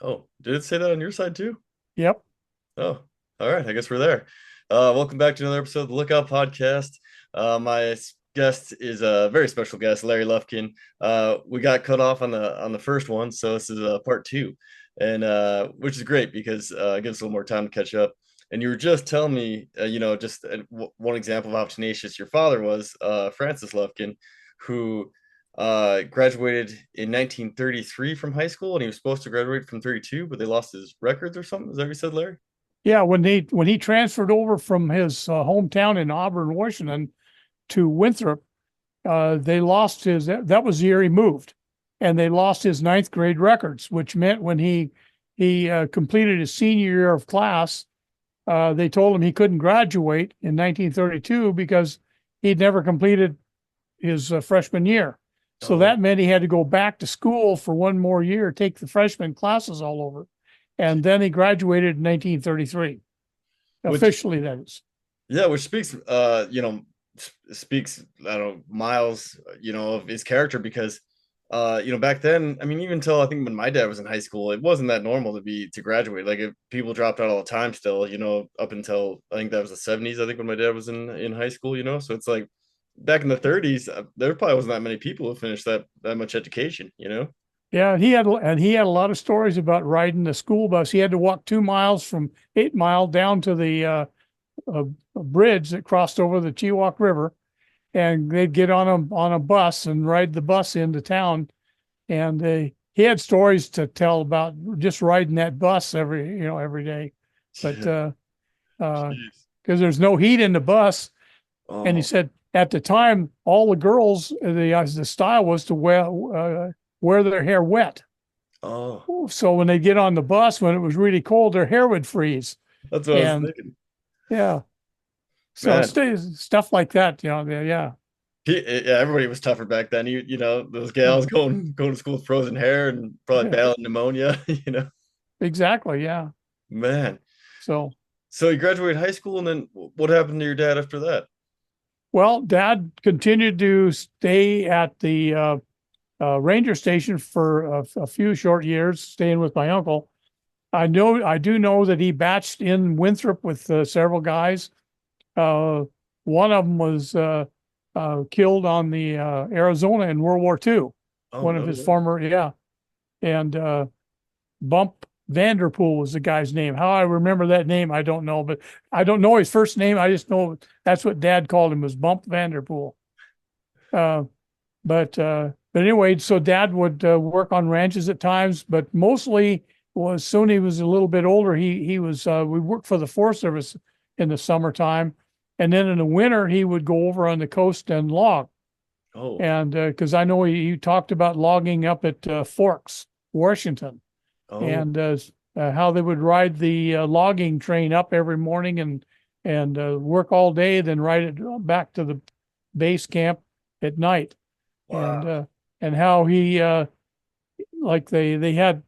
Oh, did it say that on your side too? Yep. Oh, all right. I guess we're there. Welcome back to another episode of the Lookout Podcast. My guest is a very special guest, Larry Lufkin. We got cut off on the first one, so this is part two, and which is great because it gives us a little more time to catch up. And you were just telling me, just one example of how tenacious your father was, Francis Lufkin, who graduated in 1933 from high school, and he was supposed to graduate from 32, but they lost his records or something. Is that what you said, Larry? Yeah. When he transferred over from his hometown in Auburn, Washington, to Winthrop, they lost his. That was the year he moved, and they lost his ninth grade records, which meant when he completed his senior year of class, they told him he couldn't graduate in 1932 because he'd never completed his freshman year. So Oh, that meant he had to go back to school for one more year, take the freshman classes all over. And then he graduated in 1933, which officially, that is. yeah, which speaks speaks I don't know miles of his character because back then, I mean, even until I think when my dad was in high school, it wasn't that normal to graduate. Like if people dropped out all the time still, up until I think that was the 70s, I think when my dad was in high school, so it's like back in the 30s, there probably wasn't that many people who finished that much education. Yeah, he had a lot of stories about riding the school bus. He had to walk 2 miles from 8 Mile down to the uh, bridge that crossed over the Chihuahua River, and they'd get on a bus and ride the bus into town. And he had stories to tell about just riding that bus every day. But Jeez. because there's no heat in the bus, and he Oh, said at the time all the girls the style was to wear their hair wet. oh, So when they get on the bus when it was really cold, their hair would freeze. that's what I was And thinking, yeah, so man. stuff like that, yeah, Yeah, everybody was tougher back then. Those gals yeah, going to school with frozen hair and probably yeah, battling pneumonia. exactly, yeah. Man. So So you graduated high school, and then what happened to your dad after that? well, Dad continued to stay at the ranger station for a few short years, staying with my uncle. I do know that he batched in Winthrop with several guys. Uh, One of them was killed on the Arizona in World War II. Oh One of no his way. former, yeah, and Bump Vanderpool was the guy's name. How I remember that name, I don't know, but I don't know his first name. I just know that's what Dad called him, was Bump Vanderpool. Uh, but anyway, so Dad would work on ranches at times, but mostly was soon he was a little bit older. He was we worked for the Forest Service in the summertime, and then in the winter he would go over on the coast and log. Oh, And because I know he talked about logging up at Forks, Washington, oh, and how they would ride the logging train up every morning and work all day, then ride it back to the base camp at night. And wow. how he like they had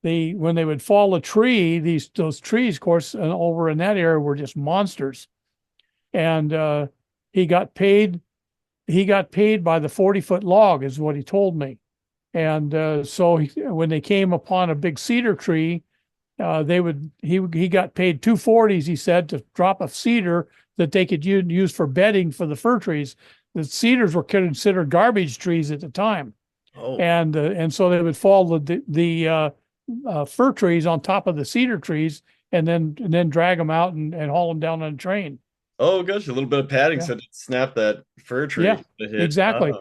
they when they would fall a tree, those trees, of course, over in that area were just monsters. And he got paid. He got paid by the 40-foot log, is what he told me. And when they came upon a big cedar tree, he got paid 240s, he said, to drop a cedar that they could use for bedding for the fir trees. The cedars were considered garbage trees at the time, Oh, and so they would fall the fir trees on top of the cedar trees, and then drag them out and haul them down on a train. oh gosh, a little bit of padding Yeah, so it snap that fir tree yeah, that hit. exactly.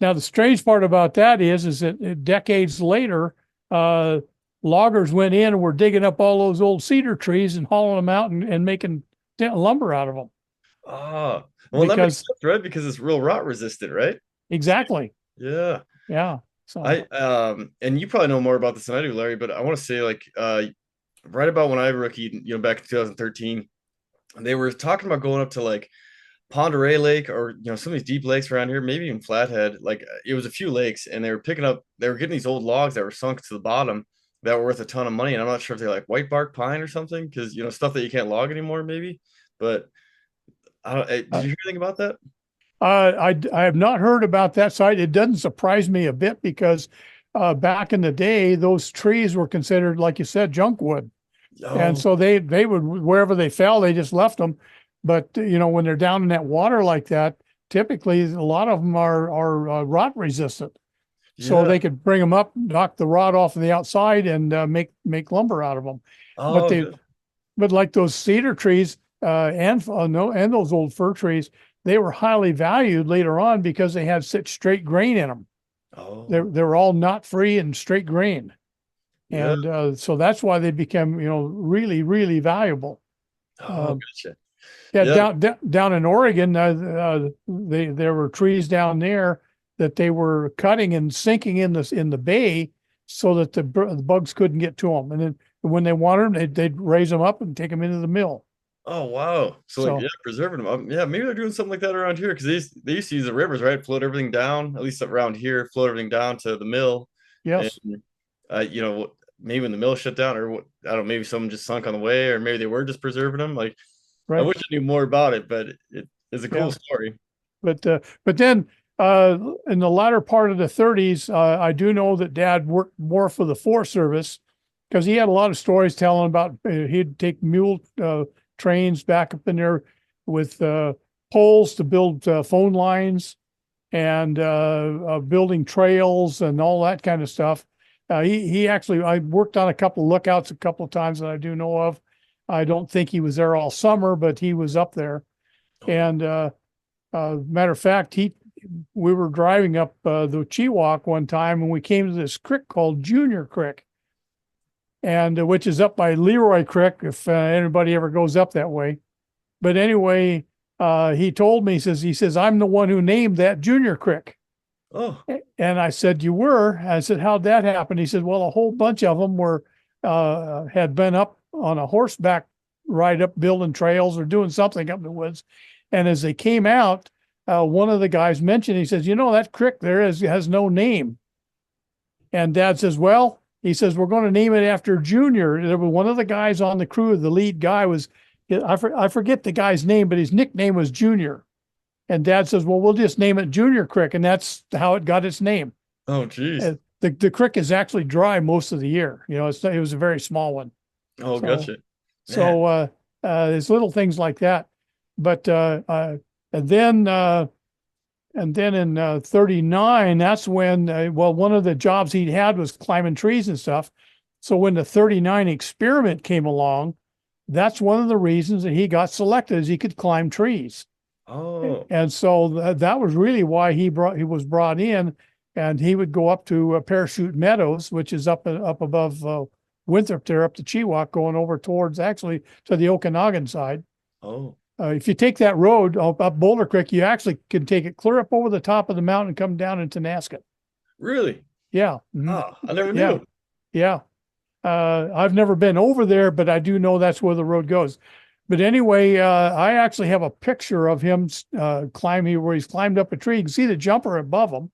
Now the strange part about that is that decades later, uh, loggers went in and were digging up all those old cedar trees and hauling them out and making lumber out of them Well, that makes because sense, right? Because it's real rot resistant, right? exactly. Yeah. Yeah. So I and you probably know more about this than I do, Larry, but I want to say like right about when I rookied, back in 2013, they were talking about going up to like Ponderay Lake or some of these deep lakes around here, maybe even Flathead. Like it was a few lakes, and they were getting these old logs that were sunk to the bottom that were worth a ton of money. And I'm not sure if they like white bark pine or something, because stuff that you can't log anymore, maybe. But I don't. Did uh, you hear anything about that? I have not heard about that site. It doesn't surprise me a bit because back in the day, those trees were considered, like you said, junk wood. And Oh, so they would, wherever they fell, they just left them. But, when they're down in that water like that, typically a lot of them are rot resistant. So yeah. they could bring them up, knock the rod off of the outside, and make lumber out of them. But Oh, they good. but like those cedar trees and no and those old fir trees, they were highly valued later on because they had such straight grain in them. Oh, They were all knot free and straight grain, yeah. and so that's why they became really really valuable. Oh, Um, gotcha. yeah, Yeah. down in Oregon, there were trees down there that they were cutting and sinking in the bay so that the bugs couldn't get to them. And then when they wanted them, they'd raise them up and take them into the mill. Oh, wow. So like, yeah, So preserving them. Yeah, maybe they're doing something like that around here because they used to use the rivers, right? Float everything down, at least around here, float everything down to the mill. And yes, maybe when the mill shut down, or what, I don't know, maybe someone just sunk on the way, or maybe they were just preserving them. Like, I right, wish I knew more about it, but it is a cool yeah. story. But then in the latter part of the 30s, I do know that Dad worked more for the Forest Service because he had a lot of stories telling about he'd take mule trains back up in there with poles to build phone lines and building trails and all that kind of stuff. He actually I worked on a couple of lookouts a couple of times that I do know of. I don't think he was there all summer, but he was up there. Oh, And matter of fact, we were driving up the Chewok one time, and we came to this creek called Junior Creek, and which is up by Leroy Creek if anybody ever goes up that way. But anyway, he told me, he says, I'm the one who named that Junior Creek. oh, And I said, you were? I said, how'd that happen? He said, well, a whole bunch of them had been up on a horseback ride up building trails or doing something up in the woods. And as they came out, one of the guys mentioned, he says, that creek there has no name. And Dad says, well, he says, we're going to name it after Junior. There was one of the guys on the crew, the lead guy was, I forget the guy's name, but his nickname was Junior. And Dad says, well, we'll just name it Junior Creek. And that's how it got its name. oh, geez. The creek is actually dry most of the year. It was a very small one. Oh, So, gotcha. Man. so there's little things like that. But, and then, and then in 39, that's when, one of the jobs he'd had was climbing trees and stuff. So when the 39 experiment came along, that's one of the reasons that he got selected is he could climb trees. Oh, And so that was really why he was brought in, and he would go up to Parachute Meadows, which is up above Winthrop there, up to Chewok, going over towards actually to the Okanagan side. oh, If you take that road up Boulder Creek, you actually can take it clear up over the top of the mountain and come down into Nasket. really? Yeah. Mhm. Oh, I never Yeah. knew. Yeah. I've never been over there, but I do know that's where the road goes. But anyway, I actually have a picture of him climbing where he's climbed up a tree. You can see the jumper above him,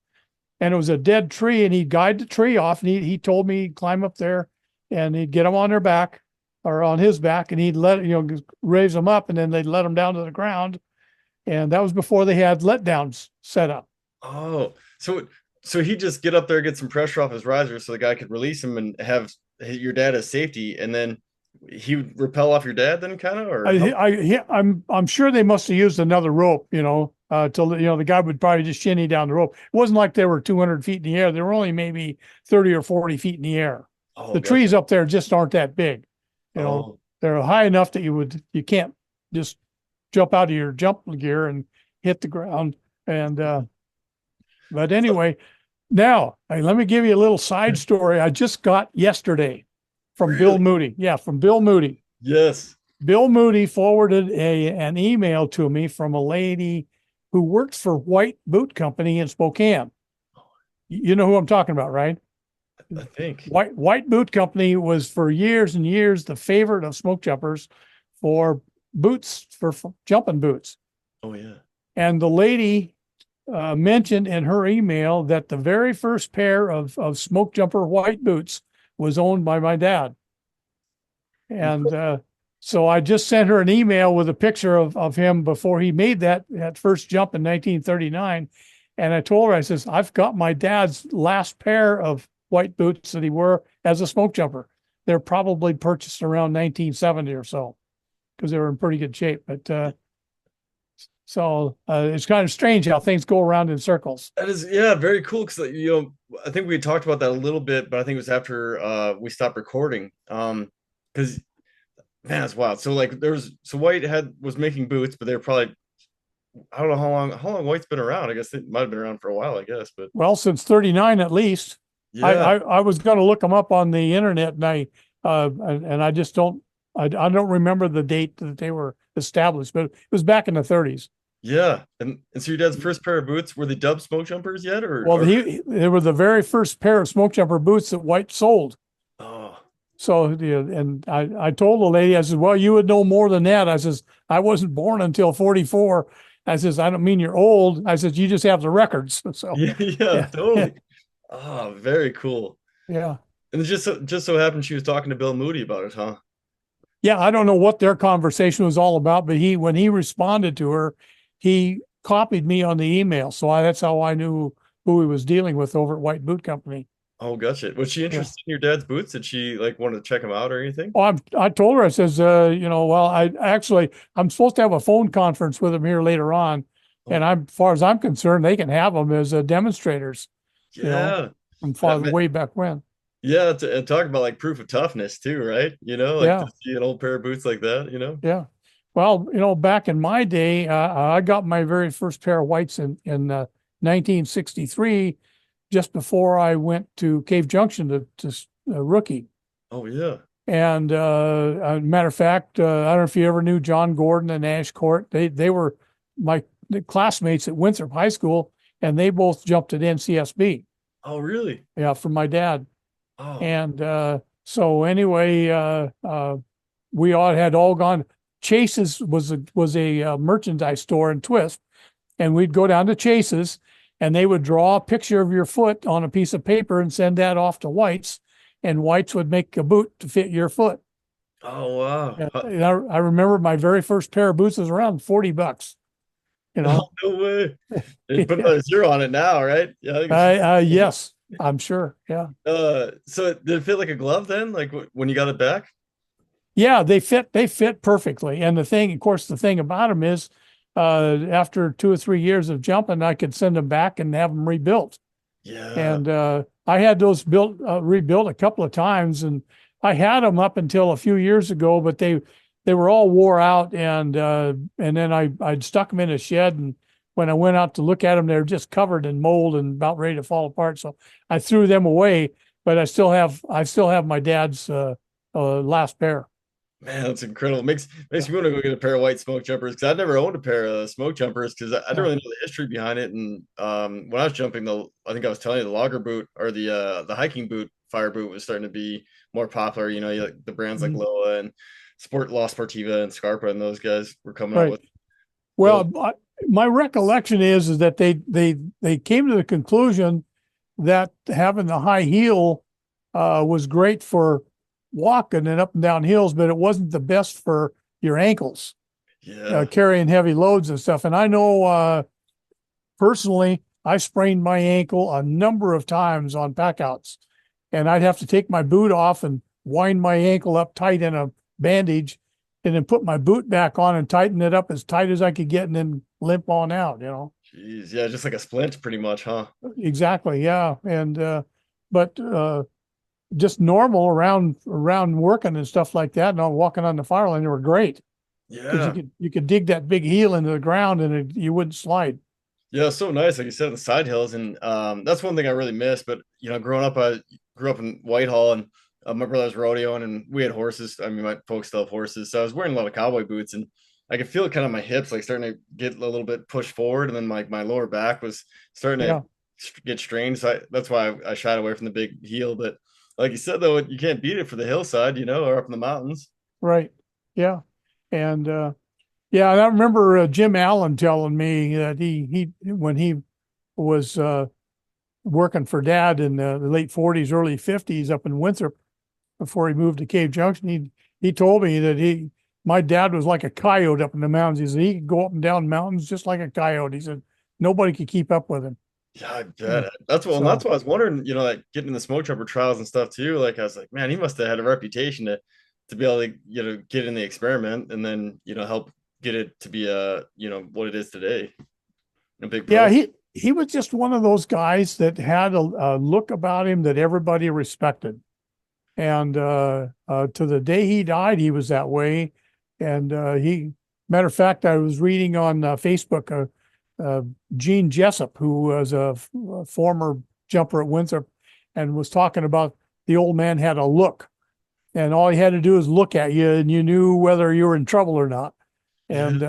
and it was a dead tree, and he'd guide the tree off, and he told me he'd climb up there, and he'd get them on their back or on his back, and he'd raise them up, and then they'd let them down to the ground. And that was before they had letdowns set up. Oh, so he just get up there, get some pressure off his riser, so the guy could release him and have your dad as safety, and then he would rappel off your dad, then kind of, or how? I'm sure they must have used another rope, till the guy would probably just shinny down the rope. It wasn't like they were 200 feet in the air; they were only maybe 30 or 40 feet in the air. Oh, The gotcha. trees up there just aren't that big. Oh, They're high enough that you can't just jump out of your jump gear and hit the ground. And but so, anyway, now let me give you a little side story I just got yesterday from Bill really? Moody. Yeah, from Bill Moody. Yes. Bill Moody forwarded an email to me from a lady who works for White Boot Company in Spokane. You know who I'm talking about, right? I think. White Boot Company was for years and years the favorite of smoke jumpers for boots, for jumping boots. Oh, yeah. And the lady mentioned in her email that the very first pair of smoke jumper white boots was owned by my dad. And so I just sent her an email with a picture of him before he made that first jump in 1939. And I told her, I says, I've got my dad's last pair of white boots that he wore as a smoke jumper. They're probably purchased around 1970 or so because they were in pretty good shape. But it's kind of strange how things go around in circles. That is, yeah, very cool. Because I think we talked about that a little bit, but I think it was after we stopped recording. Because man, it's wild. So like, White was making boots, but they were probably, I don't know how long White's been around. I guess it might have been around for a while. I guess, but Well, since 39 at least. yeah, I was going to look them up on the internet, and I just I don't remember the date that they were established, but it was back in the 30s. yeah. And so your dad's first pair of boots, were they dubbed smoke jumpers yet, Well, or they were the very first pair of smoke jumper boots that White sold. oh So, yeah, and I told the lady, I said, well, you would know more than that. I says, I wasn't born until 44. I says, I don't mean you're old. I said, you just have the records. So, yeah, yeah, yeah, totally. Oh, very cool. yeah. And it just so happened she was talking to Bill Moody about it, huh? Yeah, I don't know what their conversation was all about, but when he responded to her, he copied me on the email. So that's how I knew who he was dealing with over at White Boot Company. Oh, gotcha. Was she Yeah. interested in your dad's boots? Did she like want to check them out or anything? Oh, I told her, I says, well, I'm supposed to have a phone conference with him here later on. And Oh, as far as I'm concerned, they can have them as demonstrators, you know, yeah. from That far ma- way back when. yeah, and talk about like proof of toughness too, right? Like to Yeah. see an old pair of boots like that. Yeah. Well, back in my day, I got my very first pair of whites in 1963, just before I went to Cave Junction to rookie. Oh yeah. And a matter of fact, I don't know if you ever knew John Gordon and Ash Court. They were my classmates at Winthrop High School, and they both jumped at NCSB. Oh really? Yeah, from my dad. Oh, And so anyway, we had all gone. Chase's was a merchandise store in Twist, and we'd go down to Chase's, and they would draw a picture of your foot on a piece of paper and send that off to White's, and White's would make a boot to fit your foot. oh wow. And I remember my very first pair of boots was around $40. You Oh, know, no way. They put yeah. another zero on it now, right? Yeah, I think it's Yes, I'm sure. Yeah. so did it fit like a glove then? Like when you got it back? Yeah, they fit perfectly. And of course, the thing about them is, after 2 or 3 years of jumping, I could send them back and have them rebuilt. Yeah. And I had those rebuilt a couple of times, and I had them up until a few years ago, but they were all wore out, and then I'd stuck them in a shed, and when I went out to look at them, they were just covered in mold and about ready to fall apart. So I threw them away, but I still have my dad's last pair. Man, that's incredible. Makes me want to go get a pair of white smoke jumpers because I've never owned a pair of smoke jumpers because I don't Yeah. really know the history behind it. And when I was jumping, I think I was telling you the logger boot or the hiking boot, fire boot was starting to be more popular. Like the brands like Mhm. Loa and La Sportiva and Scarpa and those guys were coming out Right. with those. Well, my recollection is that they came to the conclusion that having the high heel was great for walking and up and down hills, but it wasn't the best for your ankles, Yeah. carrying heavy loads and stuff. And I know personally, I sprained my ankle a number of times on packouts, and I'd have to take my boot off and wind my ankle up tight in a bandage, and then put my boot back on and tighten it up as tight as I could get, and then limp on out. Jeez. Yeah, just like a splint pretty much, huh? Exactly, yeah. And but just normal around working and stuff like that, and all walking on the fire line, they were great because you Yeah. could dig that big heel into the ground, and you wouldn't slide. Yeah, so nice, like you said, the side hills, and that's one thing I really miss. But growing up, I grew up in Whitehall, and my brother was rodeoing, and we had horses. I mean, my folks still have horses, so I was wearing a lot of cowboy boots, and I could feel kind of my hips like starting to get a little bit pushed forward, and then like my lower back was starting to Yeah, get strained. So that's why I shied away from the big heel. But like you said, though, you can't beat it for the hillside, or up in the mountains. right. Yeah, and yeah, and I remember Jim Allen telling me that he when he was working for Dad in the late '40s, early '50s up in Winthrop before he moved to Cave Junction. He told me that my dad was like a coyote up in the mountains. He said he could go up and down mountains just like a coyote. He said nobody could keep up with him. Yeah, I Yeah. bet. That's So what I was wondering, like getting in the smoke jumper trials and stuff too. Like I was like, man, he must have had a reputation to be able to, get in the experiment and then, help get it to be what it is today. A big yeah, pro. he was just one of those guys that had a look about him that everybody respected. And to the day he died, he was that way. And matter of fact, I was reading on Facebook, uh, Gene Jessup, who was a former jumper at Winthrop, and was talking about the old man had a look, and all he had to do is look at you, and you knew whether you were in trouble or not. Yeah. And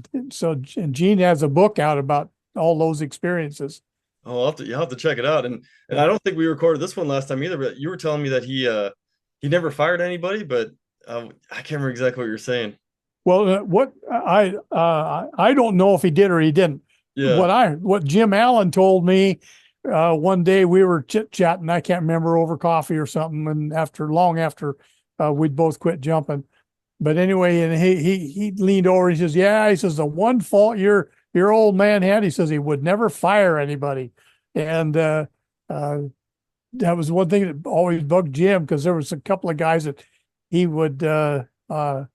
and Gene has a book out about all those experiences. Oh, you'll have to check it out. And I Yeah. don't think we recorded this one last time either, but you were telling me that he never fired anybody, but I can't remember exactly what you were saying. Well, what I don't know if he did or he didn't. Yeah. What Jim Allen told me one day we were chit chatting. I can't remember over coffee or something, and long after we'd both quit jumping. But anyway, and he leaned over. He says, "Yeah," he says, "the one fault your old man had," he says, "he would never fire anybody," and uh, that was one thing that always bugged Jim because there was a couple of guys that he would uh, uh,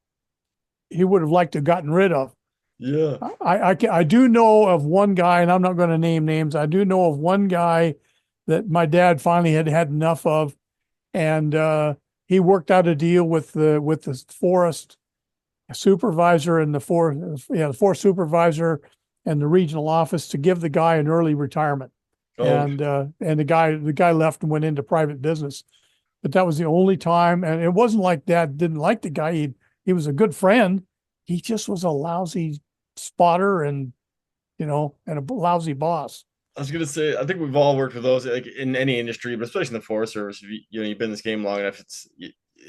he would have liked to have gotten rid of. Yeah. I do know of one guy, and I'm not going to name names. I do know of one guy that my dad finally had had enough of, and he worked out a deal with the forest supervisor and the forest supervisor and the regional office to give the guy an early retirement. Oh, And the guy left and went into private business. But that was the only time, and it wasn't like Dad didn't like the guy. He was a good friend. He just was a lousy spotter and a lousy boss. I was gonna say, I think we've all worked with those, like in any industry, but especially in the Forest Service. If you've been in this game long enough,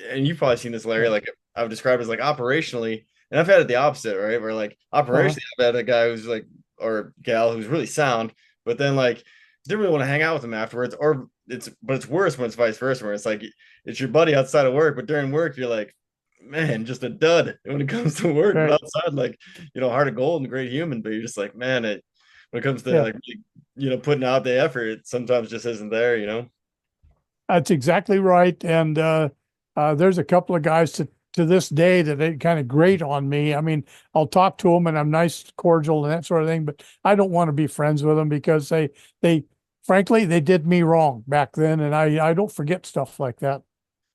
and you've probably seen this, Larry. Yeah. Like I would describe it as like operationally, and I've had it the opposite, right? Where like Uh-huh. operationally, I've had a guy who's like, or gal who's really sound, but then like didn't really want to hang out with him afterwards, or but it's worse when it's vice versa, where it's like it's your buddy outside of work, but during work you're like, man, just a dud when it comes to work, but Right. outside, like, heart of gold and great human, but you're just like, man, when it comes to Yeah. like really, putting out the effort, it sometimes just isn't there. That's exactly right. And there's a couple of guys to this day that they kind of grate on me. I mean, I'll talk to them and I'm nice, cordial, and that sort of thing, but I don't want to be friends with them because they frankly they did me wrong back then, and I don't forget stuff like that.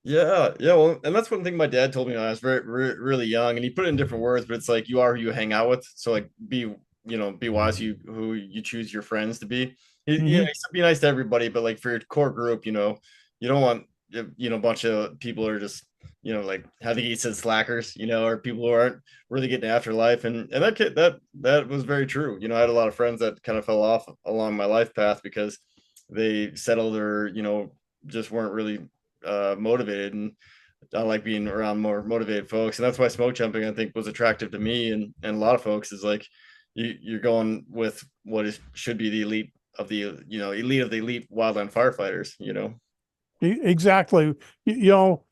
Yeah, yeah. Well, and that's one thing my dad told me when I was really young, and he put it in different words, but it's like you are who you hang out with. So like, be wise who you choose your friends to be. He Hmm. likes to be nice to everybody, but like for your core group, you don't want a bunch of people who are just like how he said slackers, or people who aren't really getting after life. And that was very true. I had a lot of friends that kind of fell off along my life path because they settled or just weren't really motivated, and I like being around more motivated folks, and that's why smoke jumping I think was attractive to me and a lot of folks is like you're going with what is should be the elite of the elite of the elite wildland firefighters. Exactly. You know,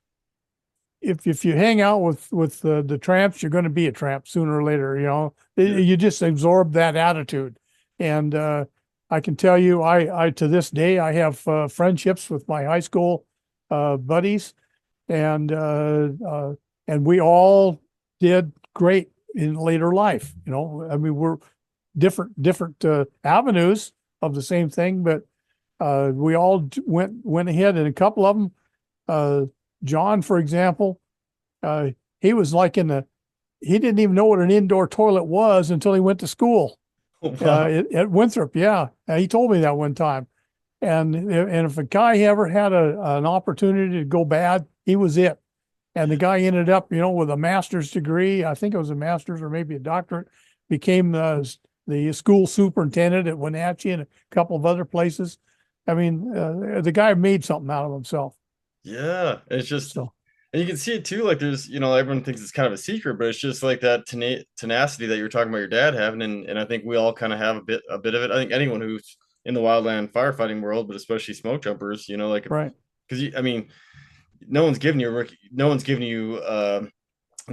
if you hang out with the tramps, you're going to be a tramp sooner or later. Yeah. You just absorb that attitude, and I can tell you, I to this day I have friendships with my high school buddies, and uh, uh, and we all did great in later life. I mean, we're different avenues of the same thing, but we all went ahead, and a couple of them, uh, John, for example, uh, he was like he didn't even know what an indoor toilet was until he went to school Oh, wow. at Winthrop. Yeah, he told me that one time. And if a guy ever had an opportunity to go bad, he was it. And the guy ended up, with a master's degree. I think it was a master's or maybe a doctorate. Became the school superintendent at Wenatchee and a couple of other places. I mean, the guy made something out of himself. Yeah, it's just, So and you can see it too. Like there's, everyone thinks it's kind of a secret, but it's just like that tenacity that you were talking about your dad having, and I think we all kind of have a bit of it. I think anyone who's in the wildland firefighting world, but especially smoke jumpers, like right. because I mean, no one's giving you the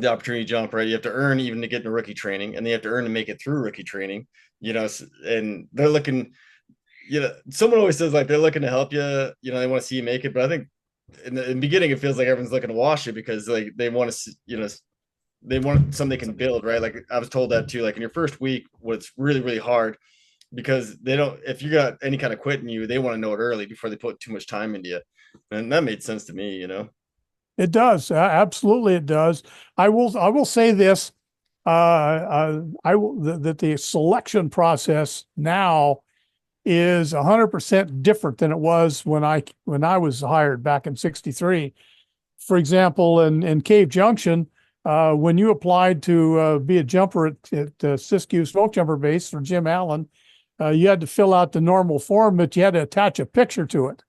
opportunity to jump, right? You have to earn even to get into rookie training, and they have to earn to make it through rookie training. And they're looking. someone always says like they're looking to help you, they want to see you make it. But I think in the beginning, it feels like everyone's looking to wash you because like they want to, they want something they can build, right? Like I was told that too. Like in your first week, what's really, really hard because they don't, if you got any kind of quit in you, they want to know it early before they put too much time into you. And that made sense to me. It does. Absolutely, it does. I will say this. I will that the selection process now is 100% different than it was when I was hired back in '63. For example, in Cave Junction, when you applied to be a jumper at Siskiyou Smokejumper Base for Jim Allen, you had to fill out the normal form, but you had to attach a picture to it.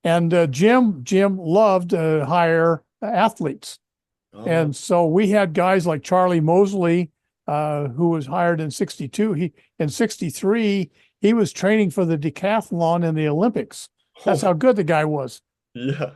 And Jim loved to hire athletes. Oh, And so we had guys like Charlie Mosley, who was hired in '62. In '63, he was training for the decathlon in the Olympics. That's oh, how good the guy was. yeah.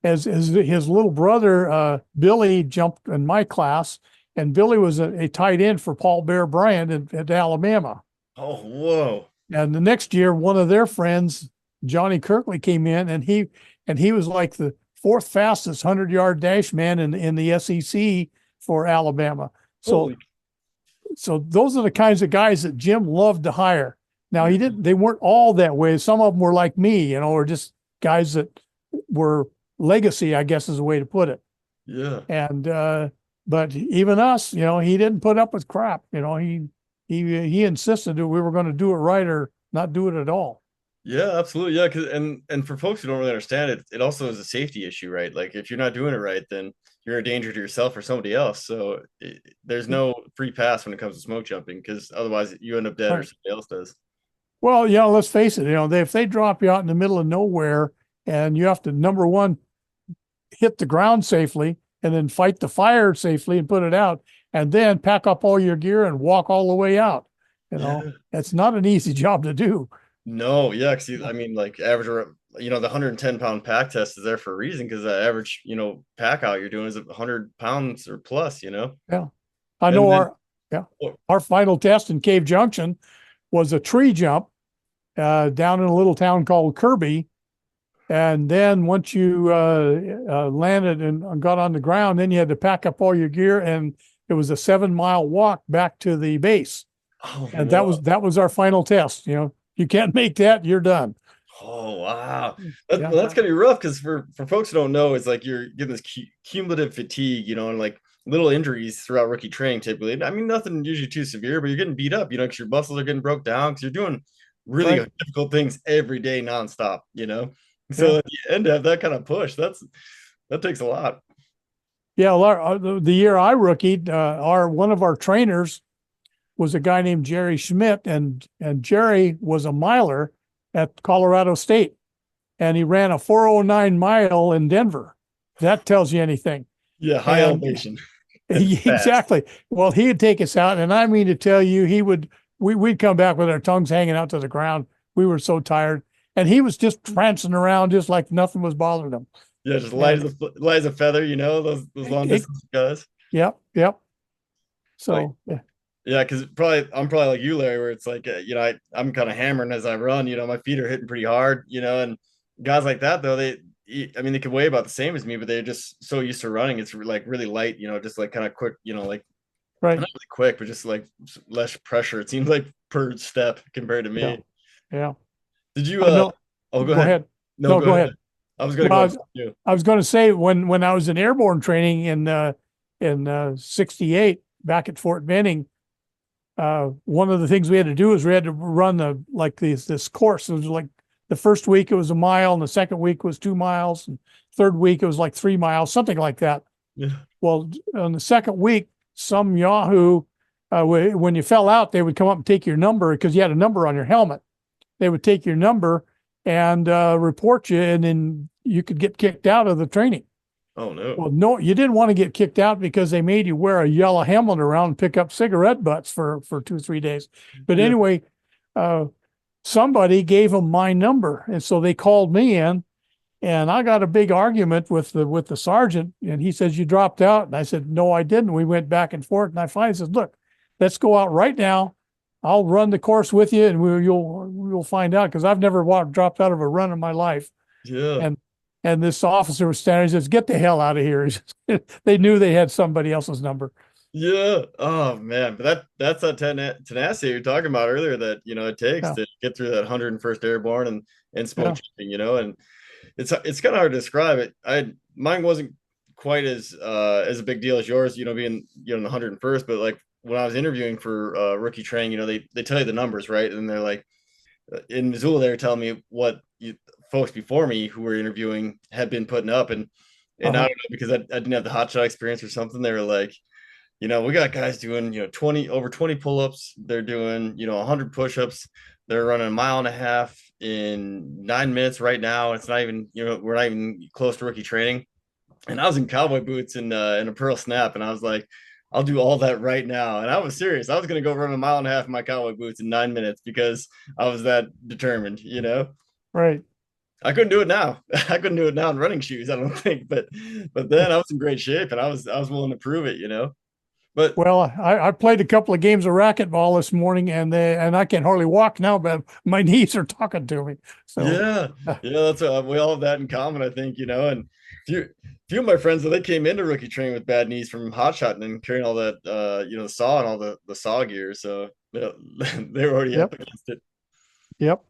As his little brother, Billy, jumped in my class, and Billy was a tight end for Paul Bear Bryant at Alabama. Oh, whoa. And the next year, one of their friends, Johnny Kirkley, came in, and he was like the fourth fastest 100-yard dash man in the SEC for Alabama. So Holy, so those are the kinds of guys that Jim loved to hire. Now he didn't; they weren't all that way. Some of them were like me, or just guys that were legacy, I guess is a way to put it. yeah. And but even us, he didn't put up with crap. He insisted that we were going to do it right or not do it at all. Yeah, absolutely. Yeah, because and for folks who don't really understand it, it also is a safety issue, right? Like if you're not doing it right, then you're a danger to yourself or somebody else. So there's no free pass when it comes to smoke jumping because otherwise you end up dead or Right. somebody else does. Well, let's face it. If they drop you out in the middle of nowhere and you have to, number one, hit the ground safely and then fight the fire safely and put it out, and then pack up all your gear and walk all the way out. Yeah. It's not an easy job to do. No, yeah, because I mean, like average, the 110-pound pack test is there for a reason because the average, pack out you're doing is 100 pounds or plus. Yeah. I And know then, yeah, oh, our final test in Cave Junction was a tree jump down in a little town called Kirby. And then once you landed and got on the ground, then you had to pack up all your gear, and it was a 7-mile walk back to the base. oh, And that was wow. that was our final test. You can't make that, you're done. Oh, wow. Yeah, That's gonna be rough because for folks who don't know, it's like you're getting this cumulative fatigue, and like little injuries throughout rookie training typically. I mean, nothing usually too severe, but you're getting beat up, because your muscles are getting broke down because you're doing really right. difficult things every day nonstop. So Yeah, at the end to have that kind of push, that takes a lot. yeah. The year I rookied, our one of our trainers was a guy named Jerry Schmidt, and Jerry was a miler at Colorado State, and he ran a 409 mile in Denver. That tells you anything. Yeah, high And elevation and fast. exactly. Well, he'd take us out, and I mean to tell you, we'd come back with our tongues hanging out to the ground. We were so tired, and he was just prancing around just like nothing was bothering him. Yeah, just And light as a feather, those long it, distance guys. yep, yep. Like, So yeah, yeah, because I'm probably like you, Larry, where it's like, I'm kind of hammering as I run. My feet are hitting pretty hard. And guys like that though, I mean, they could weigh about the same as me, but they're just so used to running. It's like really light. Just like kind of quick. Like right. not really quick, but just like less pressure. It seems like per step compared to Yeah, me. yeah. Did you? I know. Oh, go Go ahead. ahead. No, No, go go ahead. ahead. I was gonna Well, go on you. I was going to say when I was in airborne training in '68 back at Fort Benning, one of the things we had to do is we had to run this course. It was like the first week it was a mile, and the second week was 2 miles, and third week it was like 3 miles, something like that. Yeah. Well, on the second week, some Yahoo, when you fell out, they would come up and take your number because you had a number on your helmet. They would take your number and report you, and then you could get kicked out of the training. Oh no. Well, no, you didn't want to get kicked out because they made you wear a yellow helmet around and pick up cigarette butts for 2 or 3 days. But Yeah. anyway, uh, somebody gave them my number, and so they called me in, and I got a big argument with the sergeant, and he says, "You dropped out," and I said, "No, I didn't." We went back and forth, and I finally said, "Look, let's go out right now. I'll run the course with you, and you'll find out because I've never dropped out of a run in my life. Yeah. And this officer was standing, he says, "Get the hell out of here." They knew they had somebody else's number. Yeah. Oh man, but that's that tenacity you're talking about earlier that it takes Yeah, to get through that 101st Airborne and smoke yeah, jumping, and it's kind of hard to describe it. Mine wasn't quite as a big deal as yours, being in the 101st, but like when I was interviewing for rookie training, they tell you the numbers, right? And they're like in Missoula, they were telling me what folks before me who were interviewing had been putting up, and I uh-huh, don't know because I didn't have the hotshot experience or something. They were like, we got guys doing, 20 pull-ups. They're doing, 100 push-ups. They're running a mile and a half in 9 minutes right now. It's not even, we're not even close to rookie training. And I was in cowboy boots and a pearl snap, and I was like, I'll do all that right now. And I was serious. I was gonna go run a mile and a half in my cowboy boots in 9 minutes because I was that determined. right. I couldn't do it now. I couldn't do it now in running shoes, I don't think. But then I was in great shape and I was willing to prove it. But Well, I played a couple of games of racquetball this morning, and I can hardly walk now, but my knees are talking to me. So, yeah, uh, yeah, that's we all have that in common, I think. And few of my friends, they came into rookie training with bad knees from hot shotting and carrying all that, the saw and all the saw gear. So they were already up yep, against it. yep.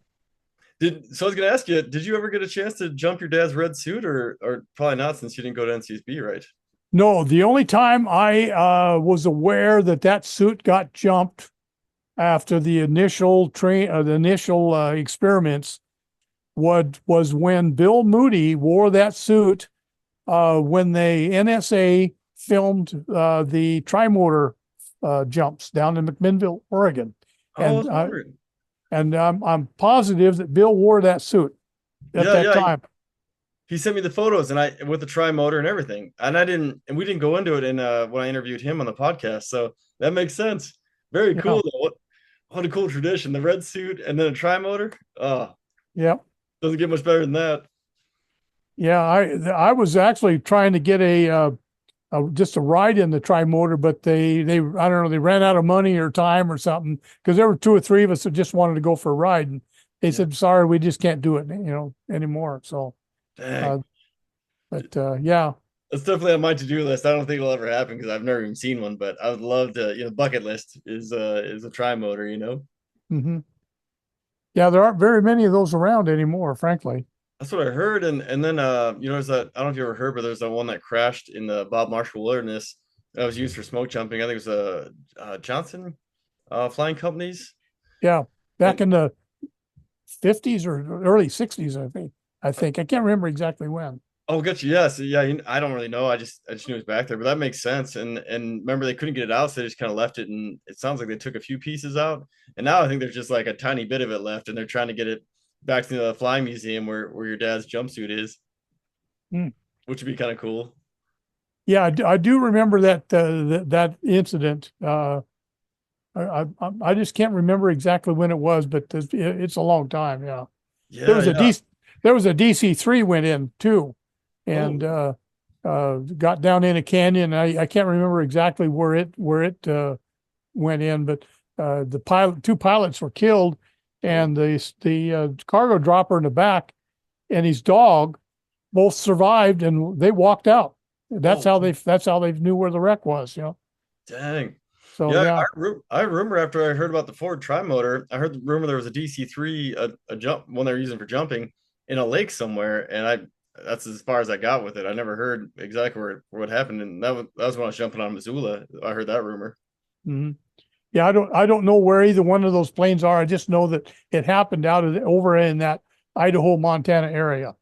So I was gonna ask you, did you ever get a chance to jump your dad's red suit, or probably not since you didn't go to NCSB, right? No, the only time I was aware that suit got jumped after the initial experiments was when Bill Moody wore that suit when the NSA filmed the trimotor jumps down in McMinnville, Oregon, Oh, I and was wondering. I'm positive that Bill wore that suit at Yeah, that yeah. time. He sent me the photos and I with the tri motor and everything. And we didn't go into it in when I interviewed him on the podcast. So that makes sense. Very Yeah, cool though. What a cool tradition. The red suit and then a tri motor. Oh, yeah, doesn't get much better than that. yeah. I was actually trying to get just a ride in the tri-motor, but they I don't know, they ran out of money or time or something because there were two or three of us that just wanted to go for a ride, and they Yeah. said, "Sorry, we just can't do it, anymore." So, Dang. uh, yeah. That's definitely on my to-do list. I don't think it'll ever happen because I've never even seen one, but I would love to, bucket list is a tri motor. Hmm. Yeah, there aren't very many of those around anymore, frankly. That's what I heard. And then there's that, I don't know if you ever heard, but there's that one that crashed in the Bob Marshall Wilderness that was used for smoke jumping. I think it was Johnson Flying Companies. Yeah, back And in the 50s or early 60s, I think. I can't remember exactly when. oh, gotcha. Yes, yeah. I don't really know. I just knew it was back there, but that makes sense. And remember, they couldn't get it out, so they just kind of left it. And it sounds like they took a few pieces out, and now I think there's just like a tiny bit of it left, and they're trying to get it back to the flying museum where your dad's jumpsuit is, Hmm. which would be kind of cool. Yeah, I do remember that incident. I just can't remember exactly when it was, but it's a long time. Yeah, there Yeah, was a yeah. DC-3 went in too, and Oh, got down in a canyon. I can't remember exactly where it went in, but two pilots were killed, oh, and the cargo dropper in the back and his dog both survived, and they walked out. oh, That's how they knew where the wreck was. dang. So Yeah, yeah, I remember after I heard about the Ford Tri-Motor, I heard the rumor there was a DC-3, a jump one they were using for jumping in a lake somewhere, and that's as far as I got with it. I never heard exactly what happened, and that was when I was jumping on Missoula. I heard that rumor. mhm. Yeah. I don't know where either one of those planes are. I just know that it happened over in that Idaho, Montana area.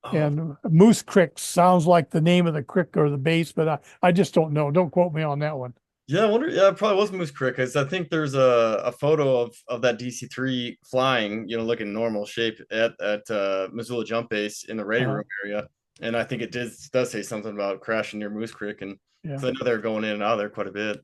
Oh, And Moose Creek sounds like the name of the creek or the base, but I just don't know. Don't quote me on that one. yeah, I wonder. Yeah, it probably was Moose Creek because I think there's a photo of that DC-3 flying, looking normal shape at Missoula Jump Base in the ready Uh, room area, and I think it does say something about crashing near Moose Creek, and yeah. because I know they're going in and out of there quite a bit.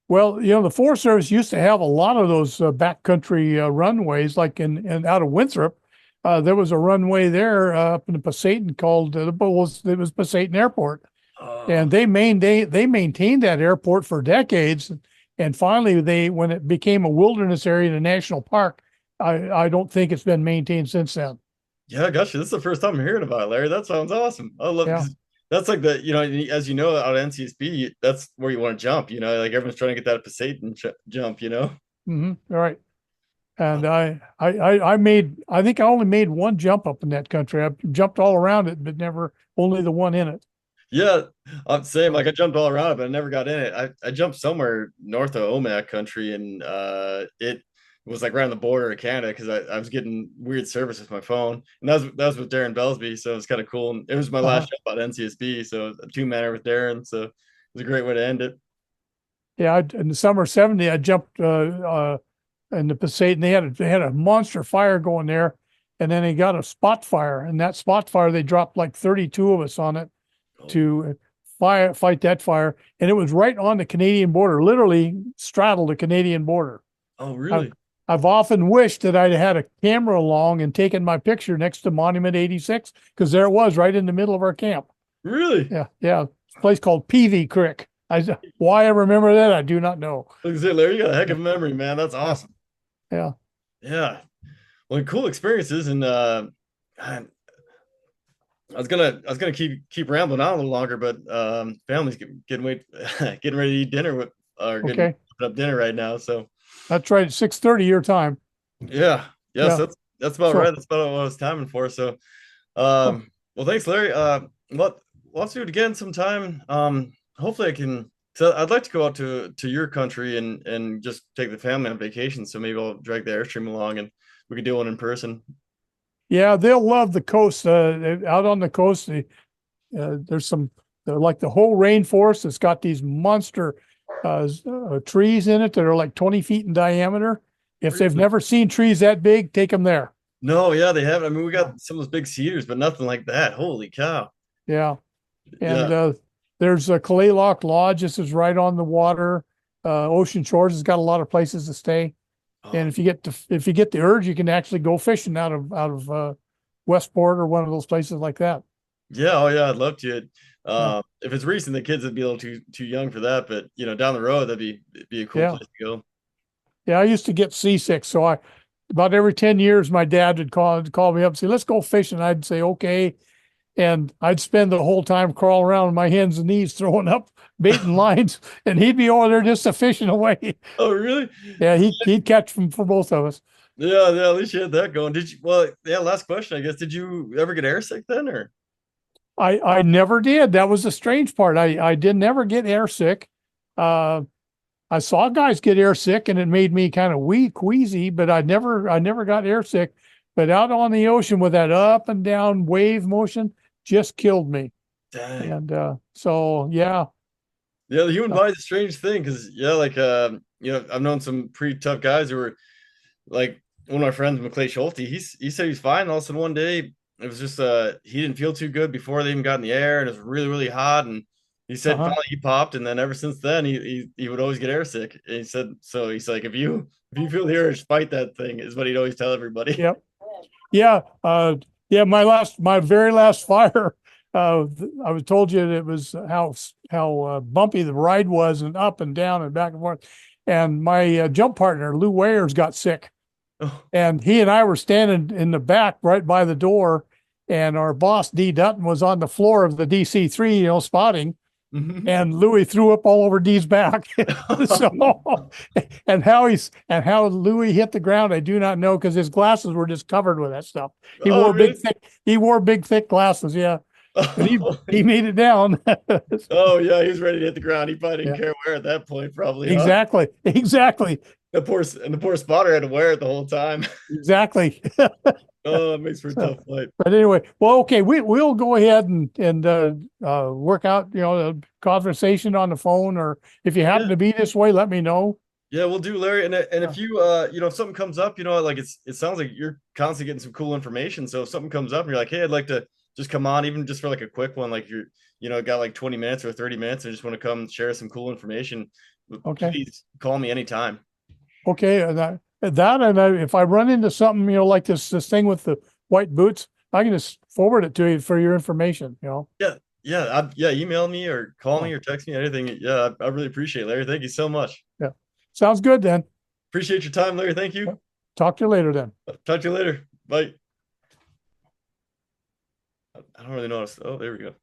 Well, the Forest Service used to have a lot of those backcountry runways, like in out of Winthrop. There was a runway there up in the Pasayten called it was Pasayten Airport, Oh, and they maintained that airport for decades. And finally, when it became a wilderness area in a national park, I don't think it's been maintained since then. Yeah, gotcha. This is the first time I'm hearing about it, Larry. That sounds awesome. I love Yeah. because that's like the, as you know, out at NCSB, that's where you want to jump. Like everyone's trying to get that Poseidon jump. All right. And I think I only made one jump up in that country. I jumped all around it, but never only the one in it. Yeah, I'm same. Like I jumped all around it, but I never got in it. I jumped somewhere north of Omak country, and it was like around the border of Canada because I was getting weird service with my phone, and that was with Darren Belsby, so it was kind of cool. And it was my Uh-huh. last jump at NCSB, so a two-manner with Darren, so it was a great way to end it. Yeah, in the summer of '70, I jumped in the Passaic. They had a monster fire going there, and then they got a spot fire. And that spot fire, they dropped like 32 of us on it Oh, to fight that fire, and it was right on the Canadian border, literally straddled the Canadian border. oh, I've really? I've often wished that I'd had a camera along and taken my picture next to Monument 86 because there it was right in the middle of our camp. Really? Yeah, yeah, it's a place called Peavy Creek. Why I remember that, I do not know. Like I said, Larry, you got a heck of a memory, man. That's Yeah, awesome. yeah. Yeah. Well, cool experiences, and I I was gonna keep rambling on a little longer, but family's getting ready to eat dinner with or getting Okay, up dinner right now. So that's right. 6:30 your time. yeah, yes, Yeah. that's about right. So, That's about what I was timing for. So oh, well, thanks, Larry. Let's do it again sometime. Hopefully I can. So I'd like to go out to your country and just take the family on vacation. So maybe I'll drag the Airstream along and we could do one in person. yeah, they'll love the coast. Out on the coast, there's they're like the whole rainforest. It's got these monster trees in it that are like 20 feet in diameter. If they've Really? never seen trees that big, take them there. No, yeah, they have. I mean, we Yeah. got some of those big cedars, but nothing like that. Holy cow. Yeah. And Yeah. there's a Kalaloch Lodge. This is right on the water. Ocean Shores has got a lot of places to stay. And Oh, if you get the urge, you can actually go fishing out of Westport or one of those places like that. yeah. Oh, yeah. I'd love to. Yeah. If it's recent, the kids would be a little too young for that, but down the road, it'd be a cool Yeah. place to go. Yeah. I used to get seasick. So about every 10 years, my dad would call me up and say, let's go fishing. I'd say, okay. And I'd spend the whole time crawling around on my hands and knees, throwing up bait and lines, and he'd be over there just a fishing away. Oh, really? Yeah. He'd catch them for both of us. Yeah, yeah. At least you had that going. Did you? Well, yeah. Last question, I guess. Did you ever get airsick then, or? I never did. That was the strange part. I did never get airsick. Uh, I saw guys get airsick and it made me kind of weak, queasy, but I never got airsick. But out on the ocean with that up and down wave motion just killed me. Dang. And so yeah. Yeah, the human Uh, body's a strange thing because yeah, like I've known some pretty tough guys who were like one of my friends, McClay Schulte. He said he's fine. All of a sudden one day it was just he didn't feel too good before they even got in the air, and it was really really hot. And he said uh-huh. finally he popped, and then ever since then he would always get airsick. And he said so. He's like if you feel the urge, fight that thing is what he'd always tell everybody. Yep. Yeah. Yeah. My very last fire. I was told you that it was how bumpy the ride was and up and down and back and forth. And my jump partner, Lou Wayers, got sick. Oh, And he and I were standing in the back right by the door. And our boss, D. Dutton, was on the floor of the DC-3, spotting. mhm. And Louis threw up all over D's back. So, and how Louis hit the ground, I do not know because his glasses were just covered with that stuff. He Oh, wore big, really? thick, he wore big, thick glasses. Yeah, but he made it down. Oh yeah, he was ready to hit the ground. He probably didn't Yeah, care where at that point, probably, huh? exactly, exactly, The poor spotter had to wear it the whole time. exactly. Oh, it makes for a So, tough flight. but anyway, well, okay, we'll go ahead and work out, a conversation on the phone, or if you happen Yeah, to be this way, let me know. yeah, we'll do, Larry. And Yeah. if you if something comes up, like it sounds like you're constantly getting some cool information. So if something comes up and you're like, hey, I'd like to just come on, even just for like a quick one, like got like 20 minutes or 30 minutes and just want to come share some cool information, Okay. please call me anytime. Okay, if I run into something, like this thing with the white boots, I can just forward it to you for your information. Yeah, yeah, email me or call Oh, me or text me, anything. Yeah, I really appreciate it, Larry. Thank you so much. yeah. Sounds good then. Appreciate your time, Larry. Thank you. Talk to you later then. Talk to you later. Bye. I don't really know. Oh, there we go.